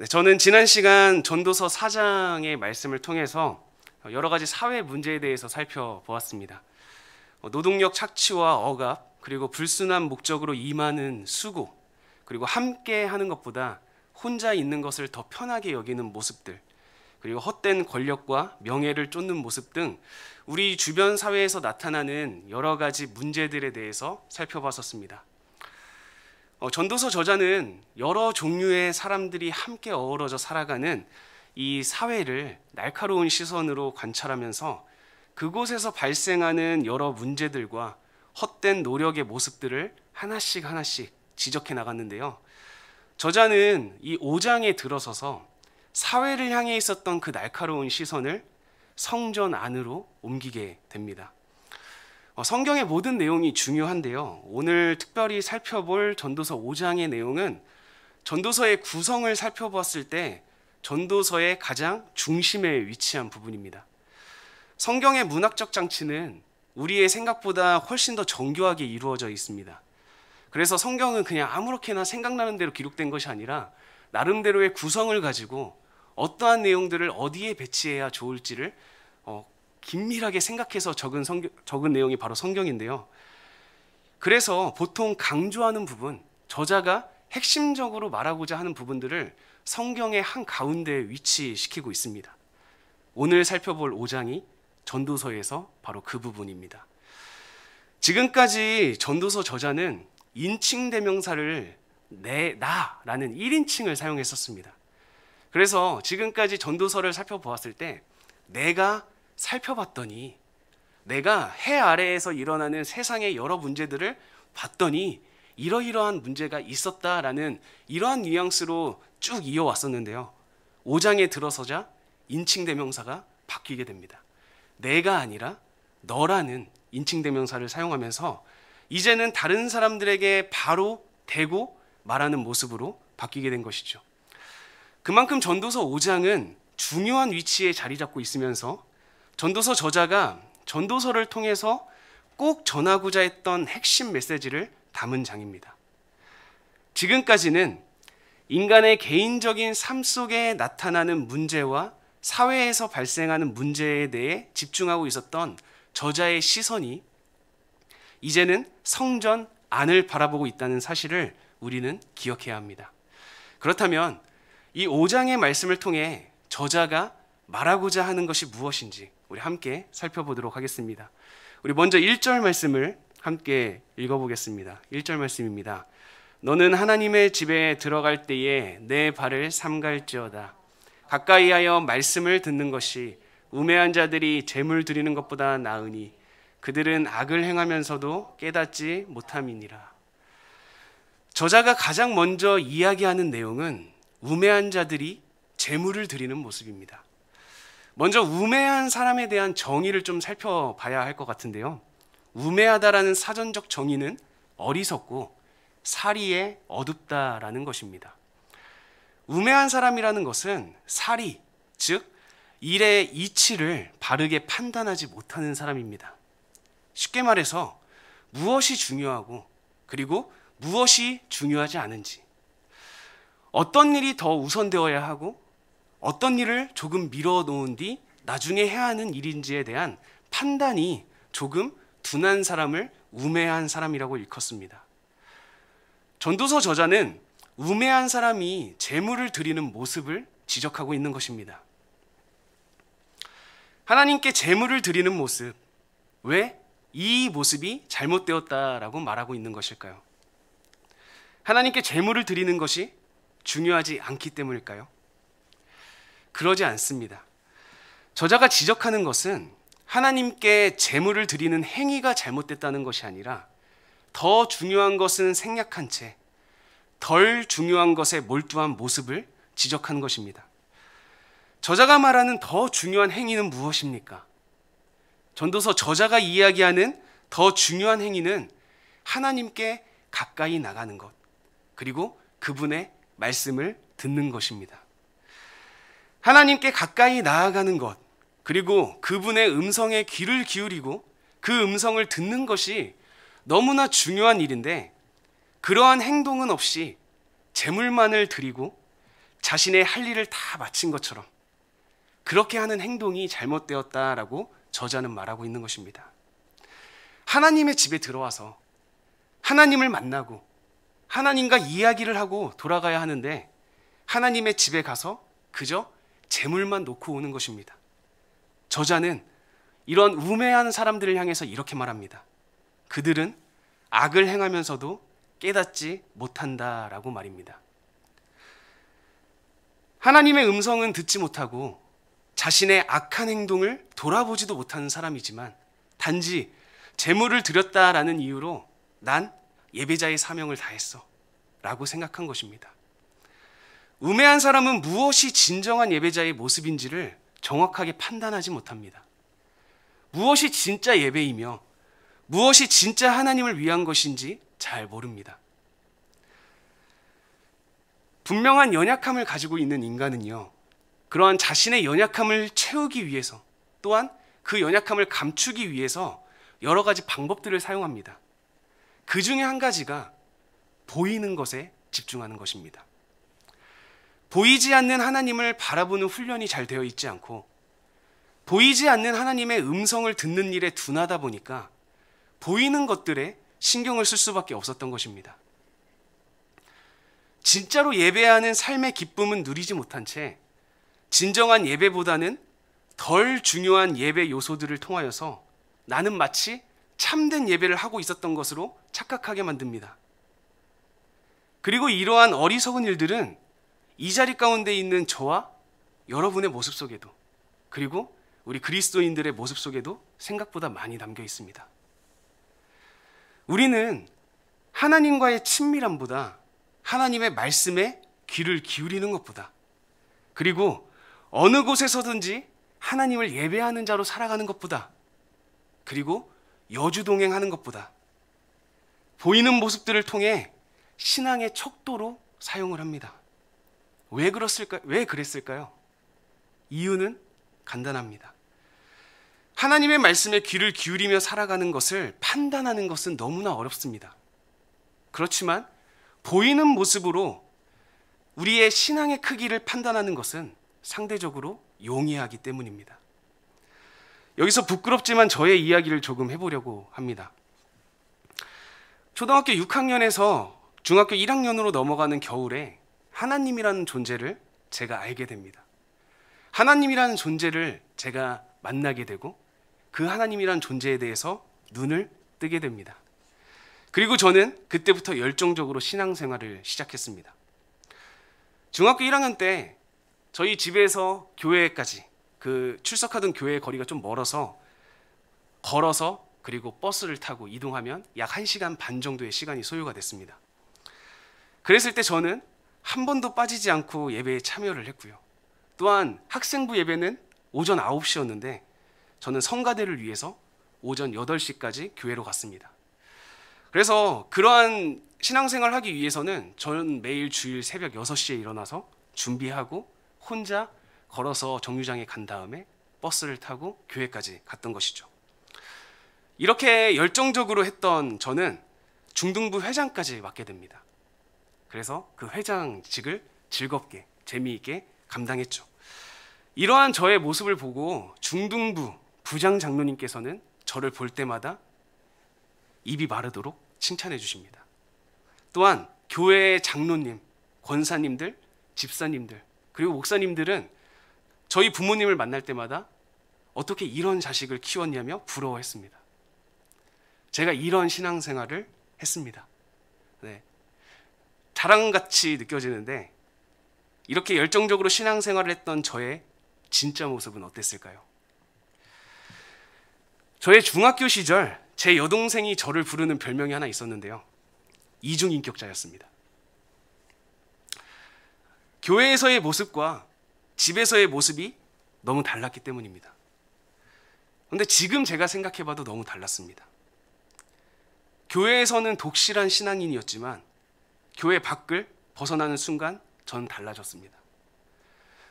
네, 저는 지난 시간 전도서 4장의 말씀을 통해서 여러 가지 사회 문제에 대해서 살펴보았습니다. 노동력 착취와 억압, 그리고 불순한 목적으로 임하는 수고, 그리고 함께 하는 것보다 혼자 있는 것을 더 편하게 여기는 모습들, 그리고 헛된 권력과 명예를 쫓는 모습 등 우리 주변 사회에서 나타나는 여러 가지 문제들에 대해서 살펴봤었습니다. 전도서 저자는 여러 종류의 사람들이 함께 어우러져 살아가는 이 사회를 날카로운 시선으로 관찰하면서 그곳에서 발생하는 여러 문제들과 헛된 노력의 모습들을 하나씩 지적해 나갔는데요. 저자는 이 5장에 들어서서 사회를 향해 있었던 그 날카로운 시선을 성전 안으로 옮기게 됩니다. 성경의 모든 내용이 중요한데요. 오늘 특별히 살펴볼 전도서 5장의 내용은 전도서의 구성을 살펴보았을 때 전도서의 가장 중심에 위치한 부분입니다. 성경의 문학적 장치는 우리의 생각보다 훨씬 더 정교하게 이루어져 있습니다. 그래서 성경은 그냥 아무렇게나 생각나는 대로 기록된 것이 아니라 나름대로의 구성을 가지고 어떠한 내용들을 어디에 배치해야 좋을지를 긴밀하게 생각해서 적은 내용이 바로 성경인데요. 그래서 보통 강조하는 부분, 저자가 핵심적으로 말하고자 하는 부분들을 성경의 한가운데에 위치시키고 있습니다. 오늘 살펴볼 5장이 전도서에서 바로 그 부분입니다. 지금까지 전도서 저자는 인칭 대명사를 나라는 1인칭을 사용했었습니다. 그래서 지금까지 전도서를 살펴보았을 때 내가 살펴봤더니, 내가 해 아래에서 일어나는 세상의 여러 문제들을 봤더니 이러이러한 문제가 있었다라는 이러한 뉘앙스로 쭉 이어왔었는데요. 5장에 들어서자 인칭대명사가 바뀌게 됩니다. 내가 아니라 너라는 인칭대명사를 사용하면서 이제는 다른 사람들에게 바로 대고 말하는 모습으로 바뀌게 된 것이죠. 그만큼 전도서 5장은 중요한 위치에 자리 잡고 있으면서 전도서 저자가 전도서를 통해서 꼭 전하고자 했던 핵심 메시지를 담은 장입니다. 지금까지는 인간의 개인적인 삶 속에 나타나는 문제와 사회에서 발생하는 문제에 대해 집중하고 있었던 저자의 시선이 이제는 성전 안을 바라보고 있다는 사실을 우리는 기억해야 합니다. 그렇다면 이 5장의 말씀을 통해 저자가 말하고자 하는 것이 무엇인지 우리 함께 살펴보도록 하겠습니다. 우리 먼저 1절 말씀을 함께 읽어보겠습니다. 1절 말씀입니다. 너는 하나님의 집에 들어갈 때에 내 발을 삼갈지어다. 가까이 하여 말씀을 듣는 것이 우매한 자들이 재물 드리는 것보다 나으니 그들은 악을 행하면서도 깨닫지 못함이니라. 저자가 가장 먼저 이야기하는 내용은 우매한 자들이 재물을 드리는 모습입니다. 먼저 우매한 사람에 대한 정의를 좀 살펴봐야 할 것 같은데요. 우매하다라는 사전적 정의는 어리석고 사리에 어둡다라는 것입니다. 우매한 사람이라는 것은 사리, 즉 일의 이치를 바르게 판단하지 못하는 사람입니다. 쉽게 말해서 무엇이 중요하고 그리고 무엇이 중요하지 않은지, 어떤 일이 더 우선되어야 하고 어떤 일을 조금 미뤄놓은 뒤 나중에 해야 하는 일인지에 대한 판단이 조금 둔한 사람을 우매한 사람이라고 일컫습니다. 전도서 저자는 우매한 사람이 재물을 드리는 모습을 지적하고 있는 것입니다. 하나님께 재물을 드리는 모습, 왜 이 모습이 잘못되었다라고 말하고 있는 것일까요? 하나님께 재물을 드리는 것이 중요하지 않기 때문일까요? 그러지 않습니다. 저자가 지적하는 것은 하나님께 재물을 드리는 행위가 잘못됐다는 것이 아니라 더 중요한 것은 생략한 채 덜 중요한 것에 몰두한 모습을 지적하는 것입니다. 저자가 말하는 더 중요한 행위는 무엇입니까? 전도서 저자가 이야기하는 더 중요한 행위는 하나님께 가까이 나가는 것, 그리고 그분의 말씀을 듣는 것입니다. 하나님께 가까이 나아가는 것, 그리고 그분의 음성에 귀를 기울이고 그 음성을 듣는 것이 너무나 중요한 일인데, 그러한 행동은 없이 재물만을 드리고 자신의 할 일을 다 마친 것처럼 그렇게 하는 행동이 잘못되었다라고 저자는 말하고 있는 것입니다. 하나님의 집에 들어와서 하나님을 만나고 하나님과 이야기를 하고 돌아가야 하는데 하나님의 집에 가서 그저 재물만 놓고 오는 것입니다. 저자는 이런 우매한 사람들을 향해서 이렇게 말합니다. 그들은 악을 행하면서도 깨닫지 못한다라고 말입니다. 하나님의 음성은 듣지 못하고 자신의 악한 행동을 돌아보지도 못하는 사람이지만 단지 재물을 드렸다라는 이유로 난 예배자의 사명을 다했어 라고 생각한 것입니다. 우매한 사람은 무엇이 진정한 예배자의 모습인지를 정확하게 판단하지 못합니다. 무엇이 진짜 예배이며 무엇이 진짜 하나님을 위한 것인지 잘 모릅니다. 분명한 연약함을 가지고 있는 인간은요, 그러한 자신의 연약함을 채우기 위해서 또한 그 연약함을 감추기 위해서 여러 가지 방법들을 사용합니다. 그 중에 한 가지가 보이는 것에 집중하는 것입니다. 보이지 않는 하나님을 바라보는 훈련이 잘 되어 있지 않고 보이지 않는 하나님의 음성을 듣는 일에 둔하다 보니까 보이는 것들에 신경을 쓸 수밖에 없었던 것입니다. 진짜로 예배하는 삶의 기쁨은 누리지 못한 채 진정한 예배보다는 덜 중요한 예배 요소들을 통하여서 나는 마치 참된 예배를 하고 있었던 것으로 착각하게 만듭니다. 그리고 이러한 어리석은 일들은 이 자리 가운데 있는 저와 여러분의 모습 속에도 그리고 우리 그리스도인들의 모습 속에도 생각보다 많이 담겨 있습니다. 우리는 하나님과의 친밀함보다 하나님의 말씀에 귀를 기울이는 것보다 그리고 어느 곳에서든지 하나님을 예배하는 자로 살아가는 것보다 그리고 여주동행하는 것보다 보이는 모습들을 통해 신앙의 척도로 사용을 합니다. 왜 그랬을까요? 이유는 간단합니다. 하나님의 말씀에 귀를 기울이며 살아가는 것을 판단하는 것은 너무나 어렵습니다. 그렇지만 보이는 모습으로 우리의 신앙의 크기를 판단하는 것은 상대적으로 용이하기 때문입니다. 여기서 부끄럽지만 저의 이야기를 조금 해보려고 합니다. 초등학교 6학년에서 중학교 1학년으로 넘어가는 겨울에 하나님이라는 존재를 제가 알게 됩니다. 하나님이라는 존재를 제가 만나게 되고 그 하나님이라는 존재에 대해서 눈을 뜨게 됩니다. 그리고 저는 그때부터 열정적으로 신앙생활을 시작했습니다. 중학교 1학년 때 저희 집에서 교회까지 출석하던 교회의 거리가 좀 멀어서 걸어서 그리고 버스를 타고 이동하면 약 1시간 반 정도의 시간이 소요가 됐습니다. 그랬을 때 저는 한 번도 빠지지 않고 예배에 참여를 했고요. 또한 학생부 예배는 오전 9시였는데 저는 성가대를 위해서 오전 8시까지 교회로 갔습니다. 그래서 그러한 신앙생활을 하기 위해서는 저는 매일 주일 새벽 6시에 일어나서 준비하고 혼자 걸어서 정류장에 간 다음에 버스를 타고 교회까지 갔던 것이죠. 이렇게 열정적으로 했던 저는 중등부 회장까지 맡게 됩니다. 그래서 그 회장직을 즐겁게 재미있게 감당했죠. 이러한 저의 모습을 보고 중등부 부장 장로님께서는 저를 볼 때마다 입이 마르도록 칭찬해 주십니다. 또한 교회의 장로님, 권사님들, 집사님들 그리고 목사님들은 저희 부모님을 만날 때마다 어떻게 이런 자식을 키웠냐며 부러워했습니다. 제가 이런 신앙생활을 했습니다. 네. 자랑같이 느껴지는데 이렇게 열정적으로 신앙생활을 했던 저의 진짜 모습은 어땠을까요? 저의 중학교 시절 제 여동생이 저를 부르는 별명이 하나 있었는데요. 이중인격자였습니다. 교회에서의 모습과 집에서의 모습이 너무 달랐기 때문입니다. 그런데 지금 제가 생각해봐도 너무 달랐습니다. 교회에서는 독실한 신앙인이었지만 교회 밖을 벗어나는 순간 저는 달라졌습니다.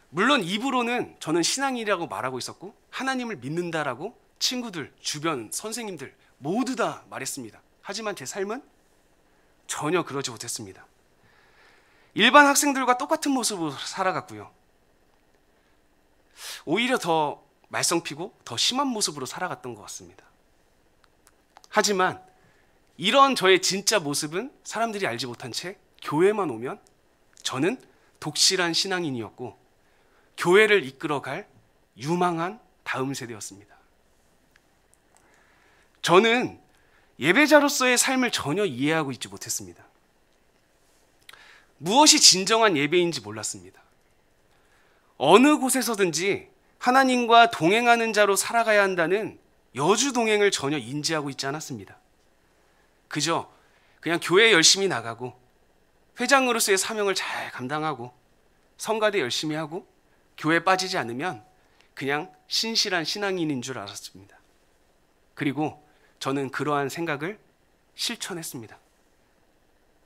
물론 입으로는 저는 신앙인이라고 말하고 있었고 하나님을 믿는다라고 친구들, 주변 선생님들 모두 다 말했습니다. 하지만 제 삶은 전혀 그러지 못했습니다. 일반 학생들과 똑같은 모습으로 살아갔고요. 오히려 더 말썽 피고 더 심한 모습으로 살아갔던 것 같습니다. 하지만 이런 저의 진짜 모습은 사람들이 알지 못한 채 교회만 오면 저는 독실한 신앙인이었고 교회를 이끌어갈 유망한 다음 세대였습니다. 저는 예배자로서의 삶을 전혀 이해하고 있지 못했습니다. 무엇이 진정한 예배인지 몰랐습니다. 어느 곳에서든지 하나님과 동행하는 자로 살아가야 한다는 여주 동행을 전혀 인지하고 있지 않았습니다. 그저 그냥 교회 열심히 나가고 회장으로서의 사명을 잘 감당하고 성가대 열심히 하고 교회 빠지지 않으면 그냥 신실한 신앙인인 줄 알았습니다. 그리고 저는 그러한 생각을 실천했습니다.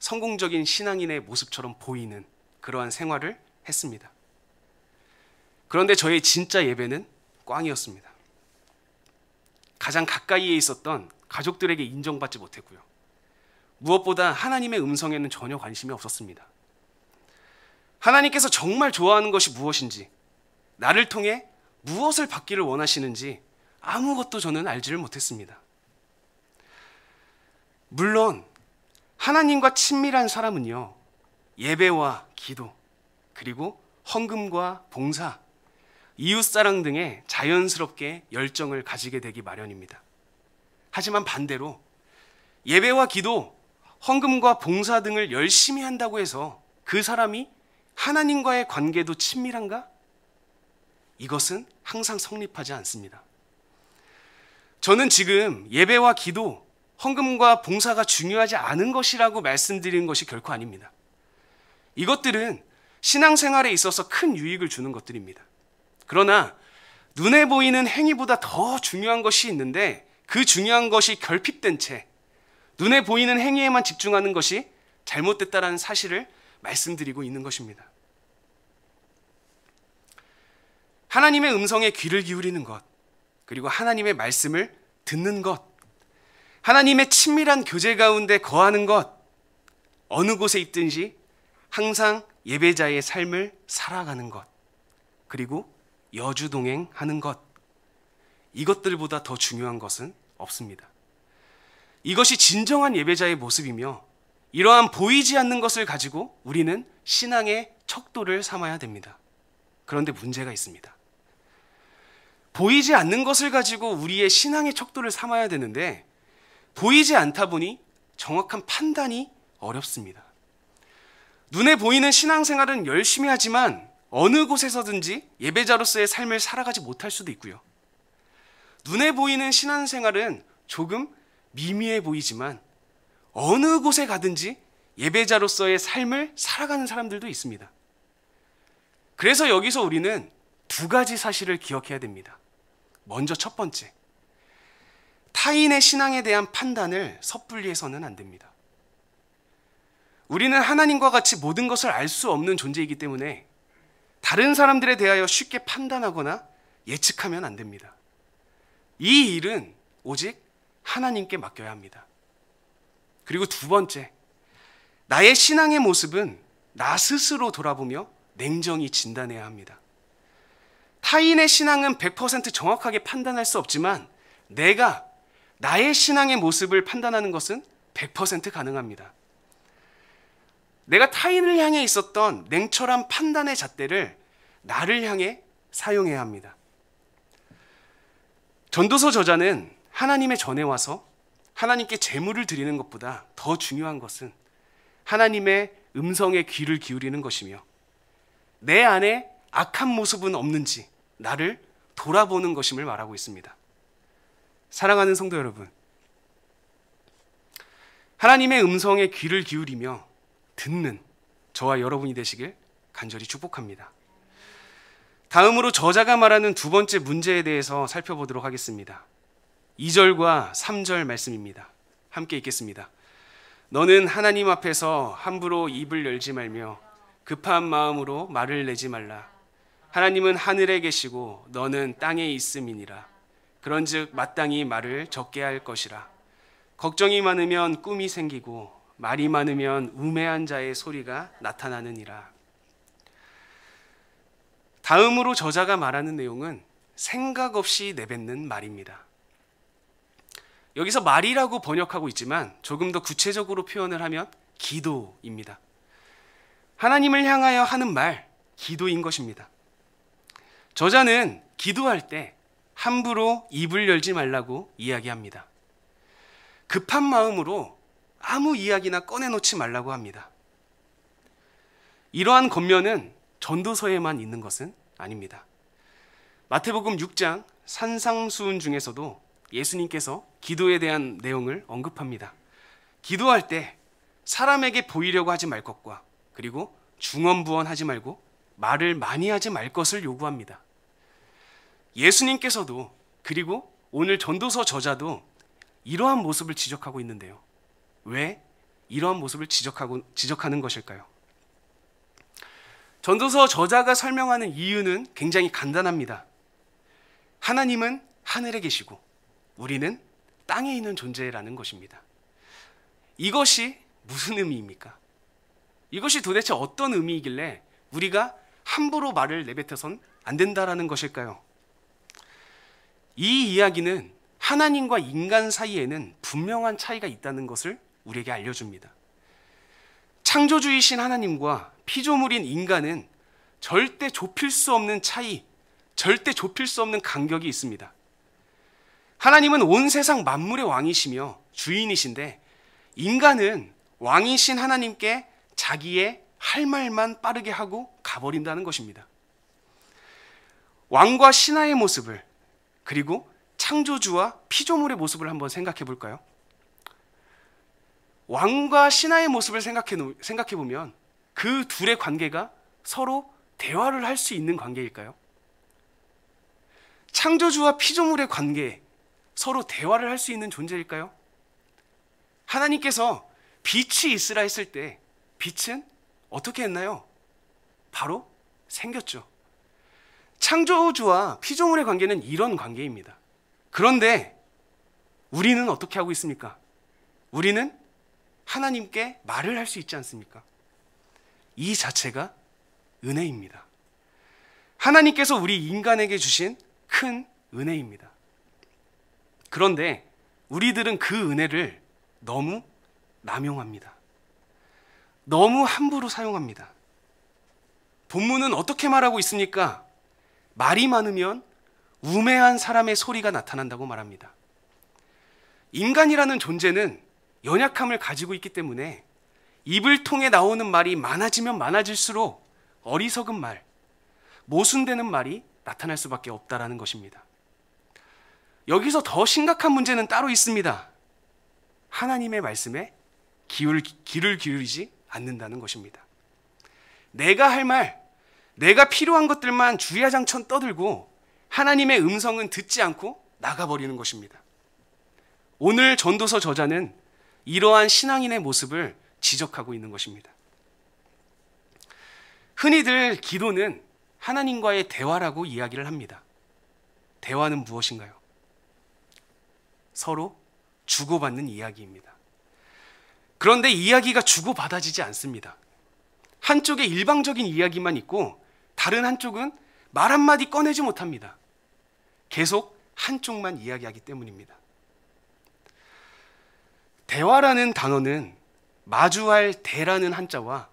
성공적인 신앙인의 모습처럼 보이는 그러한 생활을 했습니다. 그런데 저의 진짜 예배는 꽝이었습니다. 가장 가까이에 있었던 가족들에게 인정받지 못했고요. 무엇보다 하나님의 음성에는 전혀 관심이 없었습니다. 하나님께서 정말 좋아하는 것이 무엇인지, 나를 통해 무엇을 받기를 원하시는지 아무것도 저는 알지를 못했습니다. 물론 하나님과 친밀한 사람은요, 예배와 기도, 그리고 헌금과 봉사, 이웃사랑 등에 자연스럽게 열정을 가지게 되기 마련입니다. 하지만 반대로 예배와 기도, 헌금과 봉사 등을 열심히 한다고 해서 그 사람이 하나님과의 관계도 친밀한가? 이것은 항상 성립하지 않습니다. 저는 지금 예배와 기도, 헌금과 봉사가 중요하지 않은 것이라고 말씀드리는 것이 결코 아닙니다. 이것들은 신앙생활에 있어서 큰 유익을 주는 것들입니다. 그러나 눈에 보이는 행위보다 더 중요한 것이 있는데 그 중요한 것이 결핍된 채 눈에 보이는 행위에만 집중하는 것이 잘못됐다는 사실을 말씀드리고 있는 것입니다. 하나님의 음성에 귀를 기울이는 것, 그리고 하나님의 말씀을 듣는 것, 하나님의 친밀한 교제 가운데 거하는 것, 어느 곳에 있든지 항상 예배자의 삶을 살아가는 것, 그리고 여주동행하는 것, 이것들보다 더 중요한 것은 없습니다. 이것이 진정한 예배자의 모습이며 이러한 보이지 않는 것을 가지고 우리는 신앙의 척도를 삼아야 됩니다. 그런데 문제가 있습니다. 보이지 않는 것을 가지고 우리의 신앙의 척도를 삼아야 되는데 보이지 않다 보니 정확한 판단이 어렵습니다. 눈에 보이는 신앙생활은 열심히 하지만 어느 곳에서든지 예배자로서의 삶을 살아가지 못할 수도 있고요. 눈에 보이는 신앙생활은 조금 미미해 보이지만 어느 곳에 가든지 예배자로서의 삶을 살아가는 사람들도 있습니다. 그래서 여기서 우리는 두 가지 사실을 기억해야 됩니다. 먼저 첫 번째, 타인의 신앙에 대한 판단을 섣불리 해서는 안 됩니다. 우리는 하나님과 같이 모든 것을 알 수 없는 존재이기 때문에 다른 사람들에 대하여 쉽게 판단하거나 예측하면 안 됩니다. 이 일은 오직 하나님께 맡겨야 합니다. 그리고 두 번째, 나의 신앙의 모습은 나 스스로 돌아보며 냉정히 진단해야 합니다. 타인의 신앙은 100% 정확하게 판단할 수 없지만 내가 나의 신앙의 모습을 판단하는 것은 100% 가능합니다. 내가 타인을 향해 있었던 냉철한 판단의 잣대를 나를 향해 사용해야 합니다. 전도서 저자는 하나님의 전에 와서 하나님께 제물을 드리는 것보다 더 중요한 것은 하나님의 음성에 귀를 기울이는 것이며 내 안에 악한 모습은 없는지 나를 돌아보는 것임을 말하고 있습니다. 사랑하는 성도 여러분, 하나님의 음성에 귀를 기울이며 듣는 저와 여러분이 되시길 간절히 축복합니다. 다음으로 저자가 말하는 두 번째 문제에 대해서 살펴보도록 하겠습니다. 2절과 3절 말씀입니다. 함께 읽겠습니다. 너는 하나님 앞에서 함부로 입을 열지 말며 급한 마음으로 말을 내지 말라. 하나님은 하늘에 계시고 너는 땅에 있음이니라. 그런즉 마땅히 말을 적게 할 것이라. 걱정이 많으면 꿈이 생기고 말이 많으면 우매한 자의 소리가 나타나느니라. 다음으로 저자가 말하는 내용은 생각 없이 내뱉는 말입니다. 여기서 말이라고 번역하고 있지만 조금 더 구체적으로 표현을 하면 기도입니다. 하나님을 향하여 하는 말, 기도인 것입니다. 저자는 기도할 때 함부로 입을 열지 말라고 이야기합니다. 급한 마음으로 아무 이야기나 꺼내놓지 말라고 합니다. 이러한 겉면은 전도서에만 있는 것은 아닙니다. 마태복음 6장 산상수훈 중에서도 예수님께서 기도에 대한 내용을 언급합니다. 기도할 때 사람에게 보이려고 하지 말 것과 그리고 중언부언하지 말고 말을 많이 하지 말 것을 요구합니다. 예수님께서도 그리고 오늘 전도서 저자도 이러한 모습을 지적하고 있는데요. 왜 이러한 모습을 지적하는 것일까요? 전도서 저자가 설명하는 이유는 굉장히 간단합니다. 하나님은 하늘에 계시고 우리는 땅에 있는 존재라는 것입니다. 이것이 무슨 의미입니까? 이것이 도대체 어떤 의미이길래 우리가 함부로 말을 내뱉어선 안 된다라는 것일까요? 이 이야기는 하나님과 인간 사이에는 분명한 차이가 있다는 것을 우리에게 알려줍니다. 창조주이신 하나님과 피조물인 인간은 절대 좁힐 수 없는 차이, 절대 좁힐 수 없는 간격이 있습니다. 하나님은 온 세상 만물의 왕이시며 주인이신데 인간은 왕이신 하나님께 자기의 할 말만 빠르게 하고 가버린다는 것입니다. 왕과 신하의 모습을 그리고 창조주와 피조물의 모습을 한번 생각해 볼까요? 왕과 신하의 모습을 생각해 보면 그 둘의 관계가 서로 대화를 할 수 있는 관계일까요? 창조주와 피조물의 관계, 서로 대화를 할 수 있는 존재일까요? 하나님께서 빛이 있으라 했을 때 빛은 어떻게 했나요? 바로 생겼죠. 창조주와 피조물의 관계는 이런 관계입니다. 그런데 우리는 어떻게 하고 있습니까? 우리는 하나님께 말을 할 수 있지 않습니까? 이 자체가 은혜입니다. 하나님께서 우리 인간에게 주신 큰 은혜입니다. 그런데 우리들은 그 은혜를 너무 남용합니다. 너무 함부로 사용합니다. 본문은 어떻게 말하고 있습니까? 말이 많으면 우매한 사람의 소리가 나타난다고 말합니다. 인간이라는 존재는 연약함을 가지고 있기 때문에 입을 통해 나오는 말이 많아지면 많아질수록 어리석은 말, 모순되는 말이 나타날 수밖에 없다라는 것입니다. 여기서 더 심각한 문제는 따로 있습니다. 하나님의 말씀에 귀를 기울이지 않는다는 것입니다. 내가 할 말, 내가 필요한 것들만 주야장천 떠들고 하나님의 음성은 듣지 않고 나가버리는 것입니다. 오늘 전도서 저자는 이러한 신앙인의 모습을 지적하고 있는 것입니다. 흔히들 기도는 하나님과의 대화라고 이야기를 합니다. 대화는 무엇인가요? 서로 주고받는 이야기입니다. 그런데 이야기가 주고받아지지 않습니다. 한쪽에 일방적인 이야기만 있고 다른 한쪽은 말 한마디 꺼내지 못합니다. 계속 한쪽만 이야기하기 때문입니다. 대화라는 단어는 마주할 대라는 한자와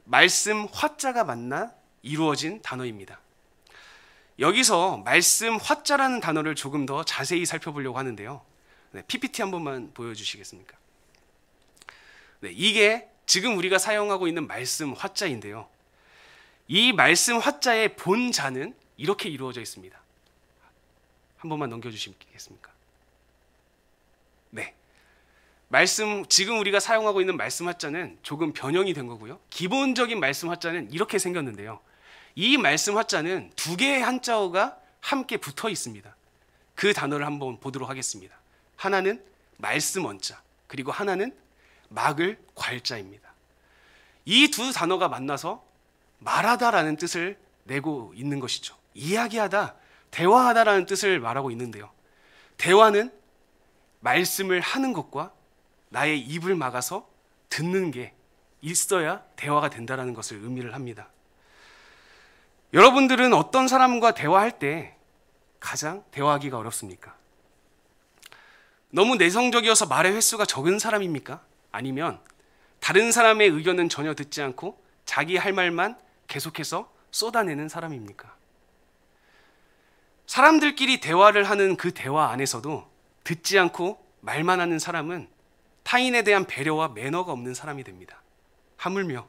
말씀 화자가 만나 이루어진 단어입니다. 여기서 말씀 화자라는 단어를 조금 더 자세히 살펴보려고 하는데요. PPT 한 번만 보여주시겠습니까? 이게 지금 우리가 사용하고 있는 말씀 화자인데요. 이 말씀 화자의 본자는 이렇게 이루어져 있습니다. 한 번만 넘겨주시겠습니까? 네. 지금 우리가 사용하고 있는 말씀 화자는 조금 변형이 된 거고요. 기본적인 말씀 화자는 이렇게 생겼는데요. 이 말씀 화자는 두 개의 한자어가 함께 붙어 있습니다. 그 단어를 한번 보도록 하겠습니다. 하나는 말씀 원자, 그리고 하나는 막을 괄자입니다. 이 두 단어가 만나서 말하다라는 뜻을 내고 있는 것이죠. 이야기하다, 대화하다라는 뜻을 말하고 있는데요. 대화는 말씀을 하는 것과 나의 입을 막아서 듣는 게 있어야 대화가 된다는 것을 의미를 합니다. 여러분들은 어떤 사람과 대화할 때 가장 대화하기가 어렵습니까? 너무 내성적이어서 말의 횟수가 적은 사람입니까? 아니면 다른 사람의 의견은 전혀 듣지 않고 자기 할 말만 계속해서 쏟아내는 사람입니까? 사람들끼리 대화를 하는 그 대화 안에서도 듣지 않고 말만 하는 사람은 타인에 대한 배려와 매너가 없는 사람이 됩니다. 하물며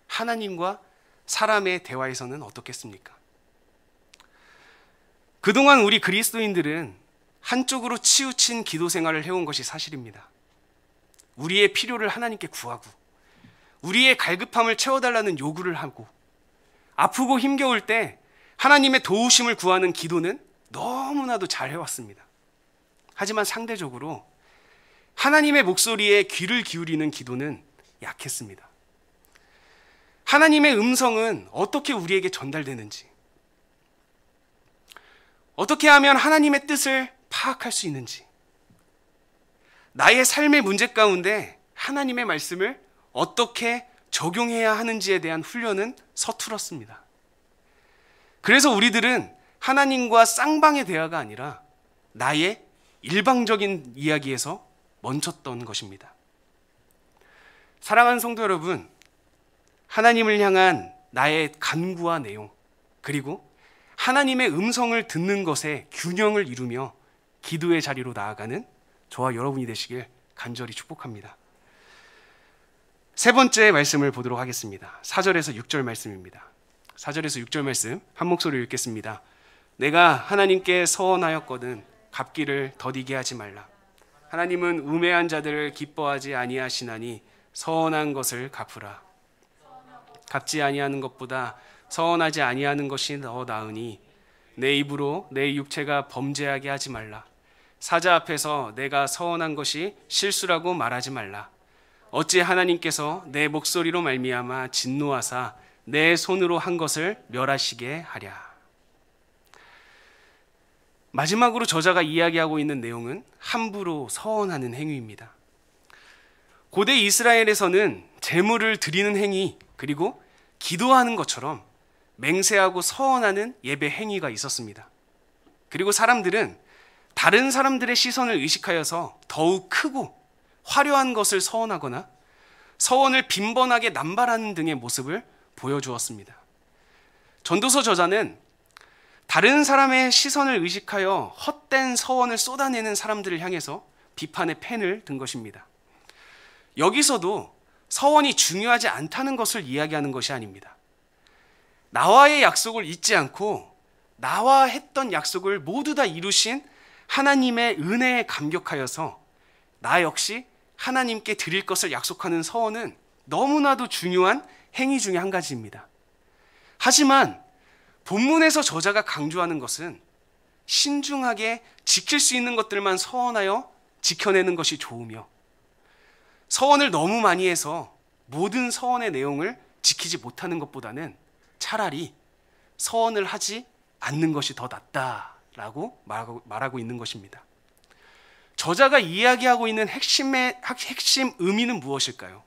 하나님과 사람의 대화에서는 어떻겠습니까? 그동안 우리 그리스도인들은 한쪽으로 치우친 기도 생활을 해온 것이 사실입니다. 우리의 필요를 하나님께 구하고 우리의 갈급함을 채워달라는 요구를 하고 아프고 힘겨울 때 하나님의 도우심을 구하는 기도는 너무나도 잘 해왔습니다. 하지만 상대적으로 하나님의 목소리에 귀를 기울이는 기도는 약했습니다. 하나님의 음성은 어떻게 우리에게 전달되는지, 어떻게 하면 하나님의 뜻을 파악할 수 있는지, 나의 삶의 문제 가운데 하나님의 말씀을 어떻게 적용해야 하는지에 대한 훈련은 서툴었습니다. 그래서 우리들은 하나님과 쌍방의 대화가 아니라 나의 일방적인 이야기에서 멈췄던 것입니다. 사랑하는 성도 여러분, 하나님을 향한 나의 간구와 내용, 그리고 하나님의 음성을 듣는 것에 균형을 이루며 기도의 자리로 나아가는 저와 여러분이 되시길 간절히 축복합니다. 세 번째 말씀을 보도록 하겠습니다. 4절에서 6절 말씀입니다. 4절에서 6절 말씀 한 목소리로 읽겠습니다. 내가 하나님께 서원하였거든 갚기를 더디게 하지 말라. 하나님은 우매한 자들을 기뻐하지 아니하시나니 서원한 것을 갚으라. 갚지 아니하는 것보다 서원하지 아니하는 것이 더 나으니 내 입으로 내 육체가 범죄하게 하지 말라. 사자 앞에서 내가 서원한 것이 실수라고 말하지 말라. 어찌 하나님께서 내 목소리로 말미암아 진노하사 내 손으로 한 것을 멸하시게 하랴. 마지막으로 저자가 이야기하고 있는 내용은 함부로 서원하는 행위입니다. 고대 이스라엘에서는 제물을 드리는 행위 그리고 기도하는 것처럼 맹세하고 서원하는 예배 행위가 있었습니다. 그리고 사람들은 다른 사람들의 시선을 의식하여서 더욱 크고 화려한 것을 서원하거나 서원을 빈번하게 남발하는 등의 모습을 보여주었습니다. 전도서 저자는 다른 사람의 시선을 의식하여 헛된 서원을 쏟아내는 사람들을 향해서 비판의 펜을 든 것입니다. 여기서도 서원이 중요하지 않다는 것을 이야기하는 것이 아닙니다. 나와의 약속을 잊지 않고 나와 했던 약속을 모두 다 이루신 하나님의 은혜에 감격하여서 나 역시 하나님께 드릴 것을 약속하는 서원은 너무나도 중요한 행위 중에 한 가지입니다. 하지만 본문에서 저자가 강조하는 것은 신중하게 지킬 수 있는 것들만 서원하여 지켜내는 것이 좋으며 서원을 너무 많이 해서 모든 서원의 내용을 지키지 못하는 것보다는 차라리 서원을 하지 않는 것이 더 낫다라고 말하고 있는 것입니다. 저자가 이야기하고 있는 핵심 의미는 무엇일까요?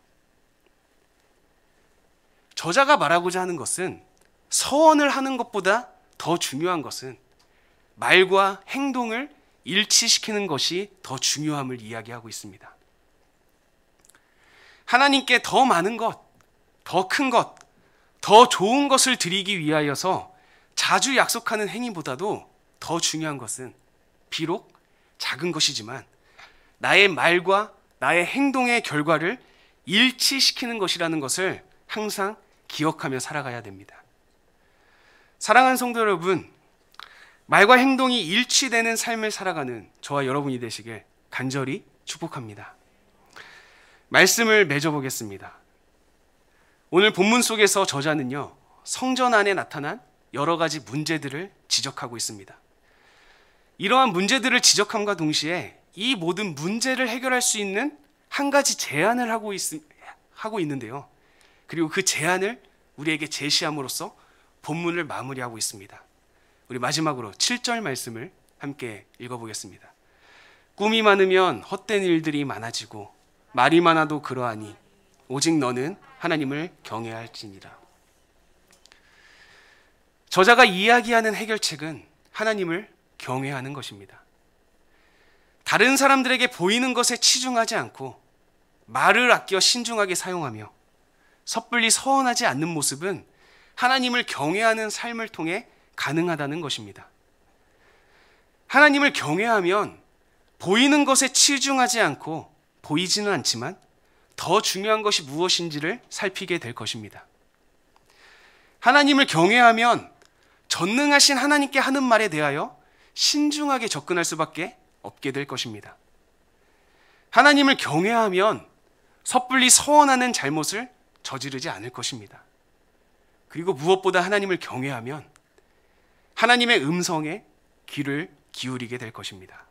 저자가 말하고자 하는 것은 서원을 하는 것보다 더 중요한 것은 말과 행동을 일치시키는 것이 더 중요함을 이야기하고 있습니다. 하나님께 더 많은 것, 더 큰 것, 더 좋은 것을 드리기 위하여서 자주 약속하는 행위보다도 더 중요한 것은 비록 작은 것이지만 나의 말과 나의 행동의 결과를 일치시키는 것이라는 것을 항상 기억하며 살아가야 됩니다. 사랑하는 성도 여러분, 말과 행동이 일치되는 삶을 살아가는 저와 여러분이 되시길 간절히 축복합니다. 말씀을 맺어보겠습니다. 오늘 본문 속에서 저자는요, 성전 안에 나타난 여러 가지 문제들을 지적하고 있습니다. 이러한 문제들을 지적함과 동시에 이 모든 문제를 해결할 수 있는 한 가지 제안을 하고 있는데요. 그리고 그 제안을 우리에게 제시함으로써 본문을 마무리하고 있습니다. 우리 마지막으로 7절 말씀을 함께 읽어보겠습니다. 꿈이 많으면 헛된 일들이 많아지고 말이 많아도 그러하니 오직 너는 하나님을 경외할지니라. 저자가 이야기하는 해결책은 하나님을 경외하는 것입니다. 다른 사람들에게 보이는 것에 치중하지 않고 말을 아껴 신중하게 사용하며 섣불리 서원하지 않는 모습은 하나님을 경외하는 삶을 통해 가능하다는 것입니다. 하나님을 경외하면 보이는 것에 치중하지 않고 보이지는 않지만 더 중요한 것이 무엇인지를 살피게 될 것입니다. 하나님을 경외하면 전능하신 하나님께 하는 말에 대하여 신중하게 접근할 수밖에 없게 될 것입니다. 하나님을 경외하면 섣불리 서원하는 잘못을 저지르지 않을 것입니다. 그리고 무엇보다 하나님을 경외하면 하나님의 음성에 귀를 기울이게 될 것입니다.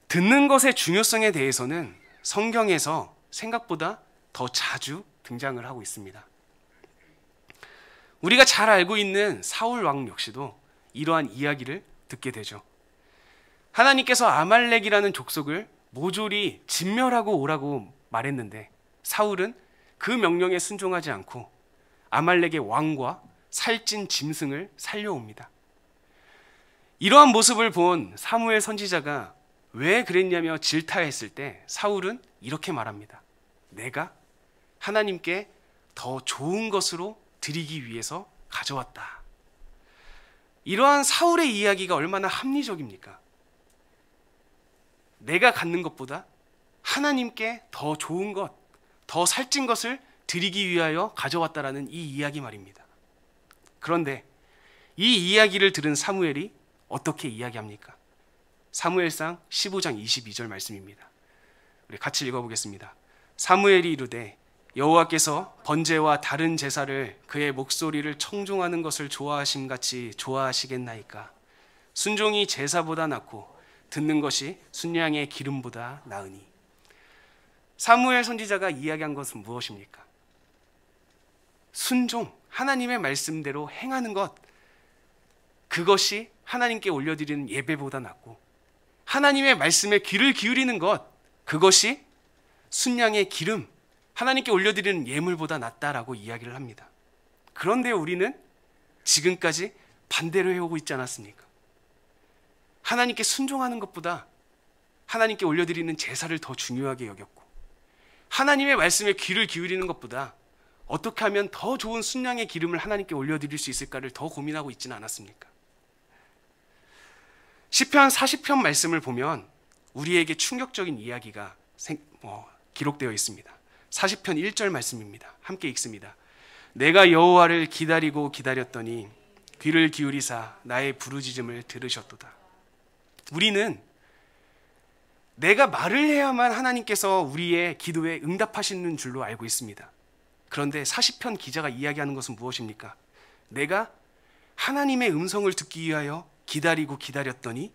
듣는 것의 중요성에 대해서는 성경에서 생각보다 더 자주 등장을 하고 있습니다. 우리가 잘 알고 있는 사울 왕 역시도 이러한 이야기를 듣게 되죠. 하나님께서 아말렉이라는 족속을 모조리 진멸하고 오라고 말했는데 사울은 그 명령에 순종하지 않고 아말렉의 왕과 살찐 짐승을 살려옵니다. 이러한 모습을 본 사무엘 선지자가 왜 그랬냐며 질타했을 때 사울은 이렇게 말합니다. 내가 하나님께 더 좋은 것으로 드리기 위해서 가져왔다. 이러한 사울의 이야기가 얼마나 합리적입니까? 내가 갖는 것보다 하나님께 더 좋은 것, 더 살찐 것을 드리기 위하여 가져왔다라는 이 이야기 말입니다. 그런데 이 이야기를 들은 사무엘이 어떻게 이야기합니까? 사무엘상 15장 22절 말씀입니다. 우리 같이 읽어보겠습니다. 사무엘이 이르되 여호와께서 번제와 다른 제사를 그의 목소리를 청종하는 것을 좋아하심같이 좋아하시겠나이까? 순종이 제사보다 낫고 듣는 것이 순양의 기름보다 나으니. 사무엘 선지자가 이야기한 것은 무엇입니까? 순종, 하나님의 말씀대로 행하는 것, 그것이 하나님께 올려드리는 예배보다 낫고 하나님의 말씀에 귀를 기울이는 것, 그것이 순양의 기름, 하나님께 올려드리는 예물보다 낫다라고 이야기를 합니다. 그런데 우리는 지금까지 반대로 해오고 있지 않았습니까? 하나님께 순종하는 것보다 하나님께 올려드리는 제사를 더 중요하게 여겼고 하나님의 말씀에 귀를 기울이는 것보다 어떻게 하면 더 좋은 순양의 기름을 하나님께 올려드릴 수 있을까를 더 고민하고 있지는 않았습니까? 시편 40편 말씀을 보면 우리에게 충격적인 이야기가 기록되어 있습니다. 40편 1절 말씀입니다. 함께 읽습니다. 내가 여호와를 기다리고 기다렸더니 귀를 기울이사 나의 부르짖음을 들으셨도다. 우리는 내가 말을 해야만 하나님께서 우리의 기도에 응답하시는 줄로 알고 있습니다. 그런데 40편 기자가 이야기하는 것은 무엇입니까? 내가 하나님의 음성을 듣기 위하여 기다리고 기다렸더니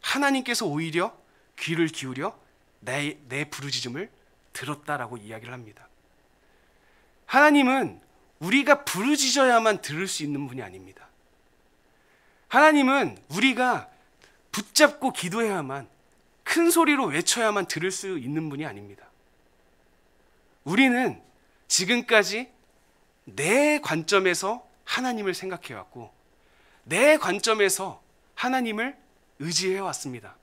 하나님께서 오히려 귀를 기울여 내 부르짖음을 들었다라고 이야기를 합니다. 하나님은 우리가 부르짖어야만 들을 수 있는 분이 아닙니다. 하나님은 우리가 붙잡고 기도해야만, 큰 소리로 외쳐야만 들을 수 있는 분이 아닙니다. 우리는 지금까지 내 관점에서 하나님을 생각해왔고 내 관점에서 하나님을 의지해왔습니다.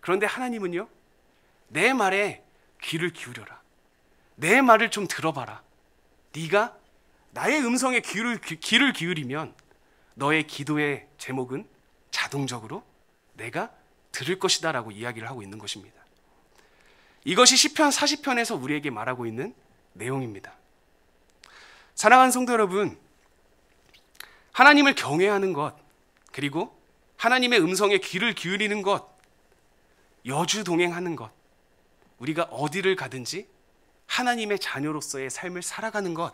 그런데 하나님은요, 내 말에 귀를 기울여라. 내 말을 좀 들어봐라. 네가 나의 음성에 귀를 기울이면 너의 기도의 제목은 자동적으로 내가 들을 것이다 라고 이야기를 하고 있는 것입니다. 이것이 시편 40편에서 우리에게 말하고 있는 내용입니다. 사랑하는 성도 여러분, 하나님을 경외하는 것, 그리고 하나님의 음성에 귀를 기울이는 것, 여주동행하는 것, 우리가 어디를 가든지 하나님의 자녀로서의 삶을 살아가는 것,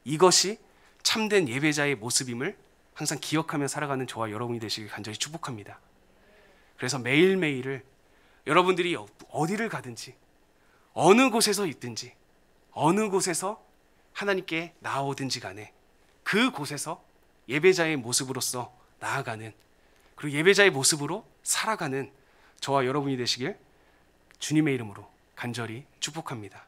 이것이 참된 예배자의 모습임을 항상 기억하며 살아가는 저와 여러분이 되시길 간절히 축복합니다. 그래서 매일매일을 여러분들이 어디를 가든지 어느 곳에서 있든지 어느 곳에서 하나님께 나아오든지 간에 그곳에서 예배자의 모습으로서 나아가는, 그리고 예배자의 모습으로 살아가는 저와 여러분이 되시길 주님의 이름으로 간절히 축복합니다.